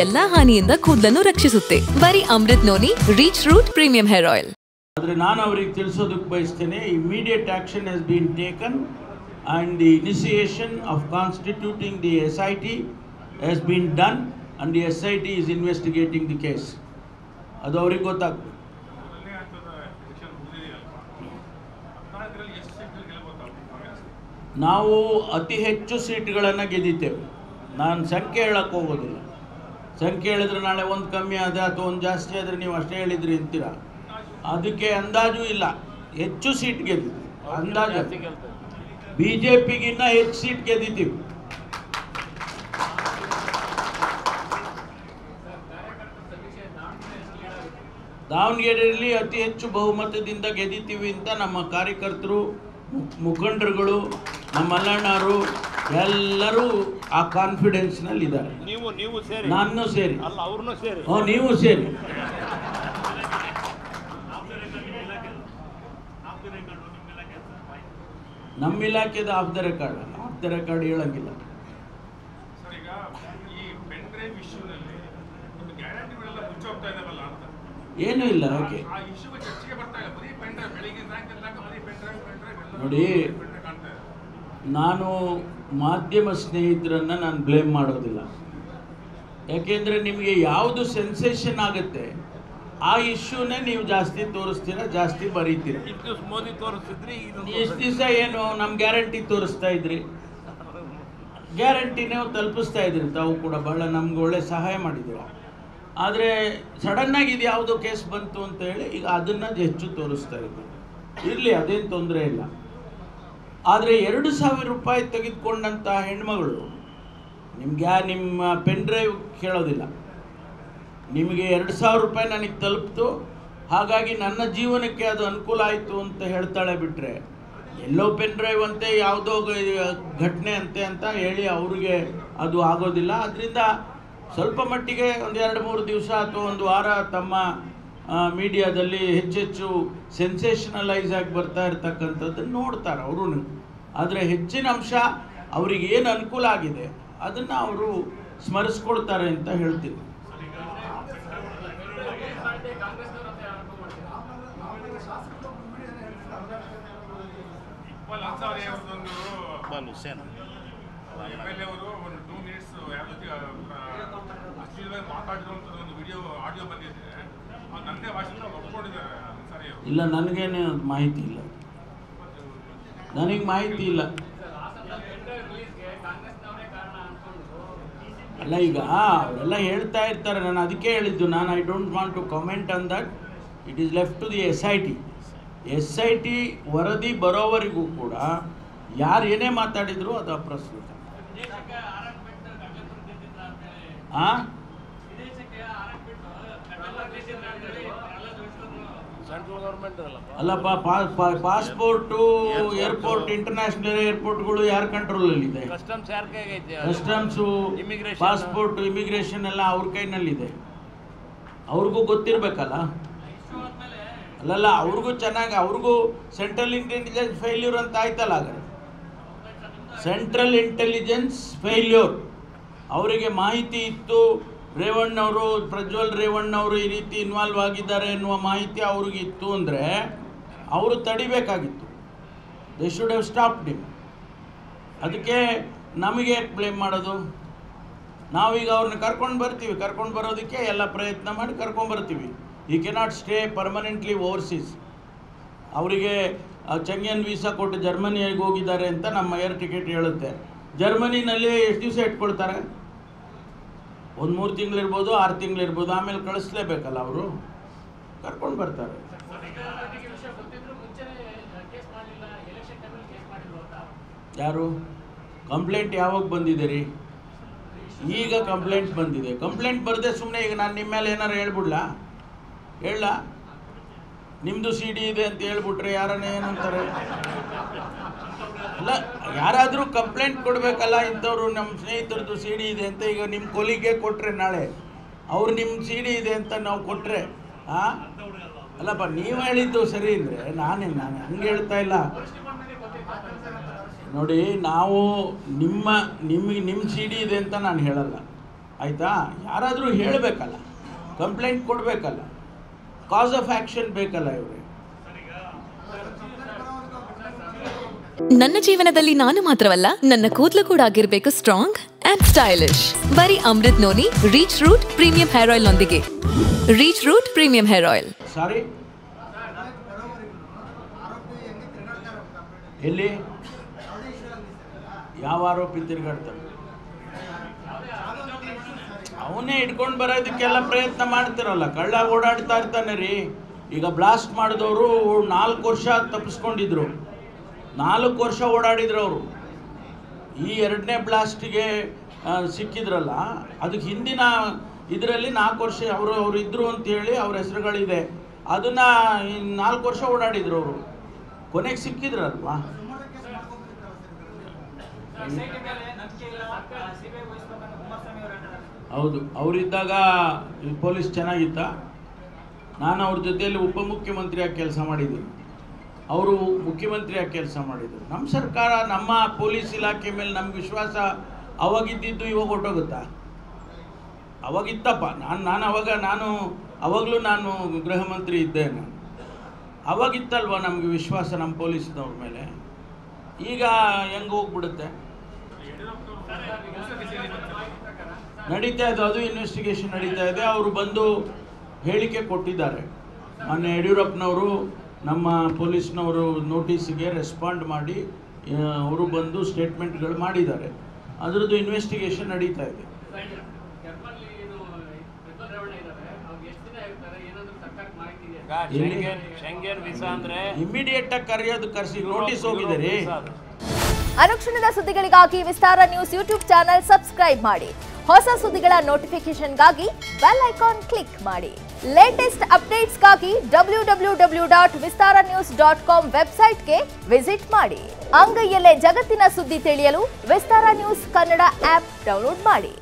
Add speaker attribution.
Speaker 1: ಎಲ್ಲಾ ಹಾನಿಯಿಂದ ಕೂದಲನ್ನು ರಕ್ಷಿಸುತ್ತೆ. ಬರೀ Amrut noni reach root premium hair oil.
Speaker 2: ಆದರೆ ನಾನು ಅವರಿಗೆ ತಿಳಿಸೋದಕ್ಕೆ ಬಯಸ್ತೇನೆ, immediate action has been taken and the initiation of constituting the SIT has been done and the SIT is investigating the case. ಅದು ಅವರಿಗೆ ಗೊತ್ತಾಗ್ತದೆ. ನಾವು ಅತಿ ಹೆಚ್ಚು ಸೀಟ್ಗಳನ್ನು ಗೆದ್ದಿದ್ದೇವೆ. ನಾನು ಸಂಖ್ಯೆ ಹೇಳಕ್ಕೆ ಹೋಗೋದಿಲ್ಲ. ಸಂಖ್ಯೆ ಹೇಳಿದ್ರೆ ನಾಳೆ ಒಂದು ಕಮ್ಮಿ ಆದ ಅಥವಾ ಒಂದು ಜಾಸ್ತಿ ಆದರೆ ನೀವು ಅಷ್ಟೇ ಹೇಳಿದ್ರಿ ಅಂತೀರ. ಅದಕ್ಕೆ ಅಂದಾಜು ಇಲ್ಲ. ಹೆಚ್ಚು ಸೀಟ್ ಗೆದ್ದಿದ್ದೀವಿ. ಅಂದಾಜು ಬಿಜೆಪಿಗಿನ್ನ ಹೆಚ್ಚು ಸೀಟ್ ಗೆದ್ದಿದ್ದೀವಿ. ದಾವಣಗೆರೆಯಲ್ಲಿ ಅತಿ ಹೆಚ್ಚು ಬಹುಮತದಿಂದ ಗೆದ್ದಿದ್ದೀವಿ ಅಂತ ನಮ್ಮ ಕಾರ್ಯಕರ್ತರು, ಮುಖಂಡರುಗಳು, ನಮ್ಮ ಮಲ್ಲಣ್ಣರು ಎಲ್ಲರೂ ಆ ಕಾನ್ಫಿಡೆನ್ಸ್ನಲ್ಲಿ ಇದ್ದಾರೆ. ನಾನು ಸೇರಿ, ನೀವು ಸೇರಿ. ನಮ್ಮ ಇಲಾಖೆದ ಆಫ್ ದ ರೆಕಾರ್ಡ್ ಹೇಳಂಗಿಲ್ಲ. ಏನೂ ಇಲ್ಲ. ಯಾಕೆ ನೋಡಿ, ನಾನು ಮಾಧ್ಯಮ ಸ್ನೇಹಿತರನ್ನು ನಾನು ಬ್ಲೇಮ್ ಮಾಡೋದಿಲ್ಲ. ಯಾಕೆಂದರೆ ನಿಮಗೆ ಯಾವುದು ಸೆನ್ಸೇಷನ್ ಆಗುತ್ತೆ ಆ ಇಶ್ಯೂನೇ ನೀವು ಜಾಸ್ತಿ ತೋರಿಸ್ತೀರಾ, ಜಾಸ್ತಿ ಬರೀತೀರ.
Speaker 3: ಮೋದಿ ತೋರಿಸ್ತಿದ್ರಿ,
Speaker 2: ಇಷ್ಟು ದಿವಸ ಏನು ನಮ್ಮ ಗ್ಯಾರಂಟಿ ತೋರಿಸ್ತಾ ಇದ್ರಿ, ಗ್ಯಾರಂಟಿನೇ ತಲುಪಿಸ್ತಾ ಇದ್ರಿ. ತಾವು ಕೂಡ ಭಾಳ ನಮ್ಗೆ ಒಳ್ಳೆ ಸಹಾಯ ಮಾಡಿದ್ದೀರ. ಆದರೆ ಸಡನ್ನಾಗಿ ಇದು ಯಾವುದೋ ಕೇಸ್ ಬಂತು ಅಂತ ಹೇಳಿ ಈಗ ಅದನ್ನು ಹೆಚ್ಚು ತೋರಿಸ್ತಾ ಇದ್ದೀವಿ. ಇರಲಿ, ಅದೇನು ತೊಂದರೆ ಇಲ್ಲ. ಆದರೆ 2,000 ರೂಪಾಯಿ ತೆಗೆದುಕೊಂಡಂಥ ಹೆಣ್ಮಗಳು ನಿಮ್ಮ ಪೆನ್ ಡ್ರೈವ್ ಕೇಳೋದಿಲ್ಲ. ನಿಮಗೆ 2,000 ರೂಪಾಯಿ ನನಗೆ ತಲುಪ್ತು, ಹಾಗಾಗಿ ನನ್ನ ಜೀವನಕ್ಕೆ ಅದು ಅನುಕೂಲ ಆಯಿತು ಅಂತ ಹೇಳ್ತಾಳೆ. ಬಿಟ್ಟರೆ ಎಲ್ಲೋ ಪೆನ್ ಡ್ರೈವ್ ಅಂತೆ, ಯಾವುದೋ ಘಟನೆ ಅಂತೆ ಅಂತ ಹೇಳಿ ಅವ್ರಿಗೆ ಅದು ಆಗೋದಿಲ್ಲ. ಅದರಿಂದ ಸ್ವಲ್ಪ ಮಟ್ಟಿಗೆ ಒಂದು 2-3 ದಿವಸ ಅಥವಾ ಒಂದು ವಾರ ತಮ್ಮ ಮೀಡಿಯಾದಲ್ಲಿ ಹೆಚ್ಚೆಚ್ಚು ಸೆನ್ಸೇಷನಲೈಸ್ ಆಗಿ ಬರ್ತಾ ಇರ್ತಕ್ಕಂಥದ್ದನ್ನು ನೋಡ್ತಾರೆ ಅವರು. ಆದರೆ ಹೆಚ್ಚಿನ ಅಂಶ ಅವರಿಗೆ ಏನು ಅನುಕೂಲ ಆಗಿದೆ ಅದನ್ನು ಅವರು ಸ್ಮರಿಸ್ಕೊಳ್ತಾರೆ ಅಂತ ಹೇಳ್ತೀನಿ. ಇಲ್ಲ, ನನಗೇನು ಮಾಹಿತಿ ಇಲ್ಲ. ನನಗೆ ಮಾಹಿತಿ ಇಲ್ಲ. ಅಲ್ಲ, ಈಗ ಅವರೆಲ್ಲ ಹೇಳ್ತಾ ಇರ್ತಾರೆ. ನಾನು ಅದಕ್ಕೆ ಹೇಳಿದ್ದು, I don't want to comment on that. It is left to the SIT ವರದಿ ಬರೋವರೆಗೂ ಕೂಡ ಯಾರು ಏನೇ ಮಾತಾಡಿದ್ರು ಅದು ಅಪ್ರಸ್ತುತ. ಅಲ್ಲಪ್ಪ, ಪಾಸ್ಪೋರ್ಟು, ಏರ್ಪೋರ್ಟ್, ಇಂಟರ್ನ್ಯಾಷನಲ್ ಏರ್ಪೋರ್ಟ್ಗಳು ಯಾರ ಕಂಟ್ರೋಲಲ್ಲಿದೆ? ಕಸ್ಟಮ್ಸು, ಪಾಸ್ಪೋರ್ಟ್, ಇಮಿಗ್ರೇಷನ್ ಎಲ್ಲ ಅವ್ರ ಕೈನಲ್ಲಿದೆ. ಅವ್ರಿಗೂ ಗೊತ್ತಿರಬೇಕಲ್ಲ. ಅಲ್ಲಲ್ಲ, ಅವ್ರಿಗೂ ಚೆನ್ನಾಗಿ, ಅವ್ರಿಗೂ ಸೆಂಟ್ರಲ್ ಇಂಟೆಲಿಜೆನ್ಸ್ ಫೇಲ್ಯೂರ್ ಅಂತ ಆಯ್ತಲ್ಲ. ಹಾಗಾದ್ರೆ ಸೆಂಟ್ರಲ್ ಇಂಟೆಲಿಜೆನ್ಸ್ ಫೇಲ್ಯೂರ್, ಅವರಿಗೆ ಮಾಹಿತಿ ಇತ್ತು. ರೇವಣ್ಣವರು, ಪ್ರಜ್ವಲ್ ರೇವಣ್ಣವರು ಈ ರೀತಿ ಇನ್ವಾಲ್ವ್ ಆಗಿದ್ದಾರೆ ಎನ್ನುವ ಮಾಹಿತಿ ಅವ್ರಿಗೆ ಇತ್ತು ಅಂದರೆ ಅವರು ತಡಿಬೇಕಾಗಿತ್ತು. They should have stopped him. ಅದಕ್ಕೆ ನಮಗೆ ಬ್ಲೇಮ್ ಮಾಡೋದು? ನಾವೀಗ ಅವ್ರನ್ನ ಕರ್ಕೊಂಡು ಬರೋದಕ್ಕೆ ಎಲ್ಲ ಪ್ರಯತ್ನ ಮಾಡಿ ಕರ್ಕೊಂಡ್ಬರ್ತೀವಿ. ಈ ಕೆನಾಟ್ ಸ್ಟೇ ಪರ್ಮನೆಂಟ್ಲಿ ಓವರ್ಸೀಸ್. ಅವರಿಗೆ ಚೆಂಗಿಯನ್ ವೀಸಾ ಕೊಟ್ಟು ಜರ್ಮನಿಗೆ ಹೋಗಿದ್ದಾರೆ ಅಂತ ನಮ್ಮ ಏರ್ ಟಿಕೆಟ್ ಹೇಳುತ್ತೆ. ಜರ್ಮನಿನಲ್ಲಿ ಎಷ್ಟು ದಿವಸ ಇಟ್ಕೊಳ್ತಾರೆ? ಒಂದು 3 ತಿಂಗಳಿರ್ಬೋದು, 6 ತಿಂಗಳಿರ್ಬೋದು. ಆಮೇಲೆ ಕಳಿಸ್ಲೇಬೇಕಲ್ಲ, ಅವರು ಕರ್ಕೊಂಡು ಬರ್ತಾರೆ. ಯಾರು ಕಂಪ್ಲೇಂಟ್ ಯಾವಾಗ ಬಂದಿದೆ ರೀ? ಈಗ ಕಂಪ್ಲೇಂಟ್ ಬಂದಿದೆ. ಕಂಪ್ಲೇಂಟ್ ಬರದೆ ಸುಮ್ಮನೆ ಈಗ ನಾನು ನಿಮ್ಮ ಮೇಲೆ ಏನಾರು ಹೇಳ ನಿಮ್ಮದು CD ಇದೆ ಅಂತ ಹೇಳ್ಬಿಟ್ರೆ ಯಾರನ್ನ ಏನಂತಾರೆ? ಅಲ್ಲ, ಯಾರಾದರೂ ಕಂಪ್ಲೇಂಟ್ ಕೊಡಬೇಕಲ್ಲ. ಇಂಥವ್ರು ನಮ್ಮ ಸ್ನೇಹಿತರದ್ದು CD ಇದೆ ಅಂತ ಈಗ ನಿಮ್ಮ ಕೊಲಿಗೆ ಕೊಟ್ಟರೆ, ನಾಳೆ ಅವ್ರು ನಿಮ್ಮ CD ಇದೆ ಅಂತ ನಾವು ಕೊಟ್ಟರೆ, ಅಲ್ಲಪ್ಪ, ನೀವು ಹೇಳಿದ್ದು ಸರಿ ಅಂದರೆ ನಾನು ಹಂಗೆ ಹೇಳ್ತಾ ಇಲ್ಲ. ನೋಡಿ, ನಾವು ನಿಮ್ಮ CD ಇದೆ ಅಂತ ನಾನು ಹೇಳಲ್ಲ. ಆಯಿತಾ? ಯಾರಾದರೂ ಹೇಳಬೇಕಲ್ಲ, ಕಂಪ್ಲೇಂಟ್ ಕೊಡಬೇಕಲ್ಲ, ಕಾಸ್ ಆಫ್ ಆ್ಯಕ್ಷನ್ ಬೇಕಲ್ಲ ಇವ್ರಿಗೆ.
Speaker 1: ನನ್ನ ಜೀವನದಲ್ಲಿ ನಾನು ಮಾತ್ರವಲ್ಲ, ನನ್ನ ಕೂದಲು ಕೂಡ ಆಗಿರ್ಬೇಕು ಸ್ಟ್ರಾಂಗ್ ಅಂಡ್ ಸ್ಟೈಲಿಶ್. ಬರೀ Amrut noni reach root premium hair oil ನೊಂದಿಗೆ. Reach root premium hair oil.
Speaker 2: Sorry, ಎಲ್ಲಿ ಯಾವ ಆರೋಪಿ ತಿರುಗಾಡ್ತಾರೆ? ಅವನೇ ಇಟ್ಕೊಂಡು ಬರೋದಕ್ಕೆಲ್ಲ ಪ್ರಯತ್ನ ಮಾಡ್ತಿರಲ್ಲ. ಕಳ್ಳ ಓಡಾಡ್ತಾ ಇರ್ತಾನೆ ರೀ. ಈಗ ಬ್ಲಾಸ್ಟ್ ಮಾಡಿದವರು 4 ವರ್ಷ ತಪ್ಪಿಸ್ಕೊಂಡಿದ್ರು, 4 ವರ್ಷ ಓಡಾಡಿದ್ರು ಅವರು. ಈ 2ನೇ ಬ್ಲಾಸ್ಟಿಗೆ ಸಿಕ್ಕಿದ್ರಲ್ಲ, ಅದಕ್ಕೆ ಹಿಂದಿನ ಇದರಲ್ಲಿ 4 ವರ್ಷ ಅವರು ಇದ್ದರು ಅಂತೇಳಿ ಅವ್ರ ಹೆಸರುಗಳಿದೆ. ಅದನ್ನು 4 ವರ್ಷ ಓಡಾಡಿದ್ರು ಅವರು, ಕೊನೆಗೆ ಸಿಕ್ಕಿದ್ರಲ್ವಾ. ಹೌದು, ಅವರಿದ್ದಾಗ ಪೊಲೀಸ್ ಚೆನ್ನಾಗಿತ್ತ. ನಾನು ಅವ್ರ ಜೊತೆಯಲ್ಲಿ ಉಪಮುಖ್ಯಮಂತ್ರಿಯಾಗಿ ಕೆಲಸ ಮಾಡಿದ್ದೀನಿ, ಅವರು ಮುಖ್ಯಮಂತ್ರಿಯಾಗಿ ಕೆಲಸ ಮಾಡಿದರು. ನಮ್ಮ ಸರ್ಕಾರ, ನಮ್ಮ ಪೊಲೀಸ್ ಇಲಾಖೆ ಮೇಲೆ ನಮ್ಗೆ ವಿಶ್ವಾಸ ಅವಾಗಿದ್ದಿದ್ದು ಇವಾಗ ಹೊಟ್ಟೋಗುತ್ತಾ? ಅವಾಗಿತ್ತಪ್ಪ. ಅವಾಗಲೂ ನಾನು ಗೃಹ ಮಂತ್ರಿ ಇದ್ದೆ. ಅವಾಗಿತ್ತಲ್ವ ನಮಗೆ ವಿಶ್ವಾಸ ನಮ್ಮ ಪೊಲೀಸ್ನವ್ರ ಮೇಲೆ. ಈಗ ಹೆಂಗೆ ಹೋಗ್ಬಿಡುತ್ತೆ? ನಡೀತಾ ಇದೆ, ಅದು ಇನ್ವೆಸ್ಟಿಗೇಷನ್ ನಡೀತಾ ಇದೆ. ಅವರು ಬಂದು ಹೇಳಿಕೆ ಕೊಟ್ಟಿದ್ದಾರೆ. ಮೊನ್ನೆ ಯಡಿಯೂರಪ್ಪನವರು ನಮ್ಮ ಪೊಲೀಸ್ನವರು ನೋಟಿಸಿಗೆ ರೆಸ್ಪಾಂಡ್ ಮಾಡಿ ಅವರು ಬಂದು ಸ್ಟೇಟ್ಮೆಂಟ್ಗಳು ಮಾಡಿದ್ದಾರೆ. ಅದರದ್ದು ಇನ್ವೆಸ್ಟಿಗೇಷನ್ ನಡೀತಾ ಇದೆ. ಇಮಿಡಿಯೇಟ್ ಆಗಿ ಕರೆಸಿ ನೋಟಿಸ್ ಹೋಗಿದ್ದಾರೆ.
Speaker 3: ಅನುಕ್ಷಣದ ಸುದ್ದಿಗಳಿಗಾಗಿ ವಿಸ್ತಾರ ನ್ಯೂಸ್ ಯೂಟ್ಯೂಬ್ ಚಾನೆಲ್ ಸಬ್ಸ್ಕ್ರೈಬ್ ಮಾಡಿ. ಹೊಸ ಸುದ್ದಿಗಳ ನೋಟಿಫಿಕೇಶನ್ಗಾಗಿ ಬೆಲ್ ಐಕಾನ್ ಕ್ಲಿಕ್ ಮಾಡಿ. ಲೇಟೆಸ್ಟ್ ಅಪ್ಡೇಟ್ಸ್ಗಾಗಿ www.vistaranews.com ವೆಬ್ಸೈಟ್ಗೆ ವಿಸಿಟ್ ಮಾಡಿ. ಅಂಗೈಯಲ್ಲೇ ಜಗತ್ತಿನ ಸುದ್ದಿ ತಿಳಿಯಲು ವಿಸ್ತಾರ ನ್ಯೂಸ್ ಕನ್ನಡ ಆಪ್ ಡೌನ್ಲೋಡ್ ಮಾಡಿ.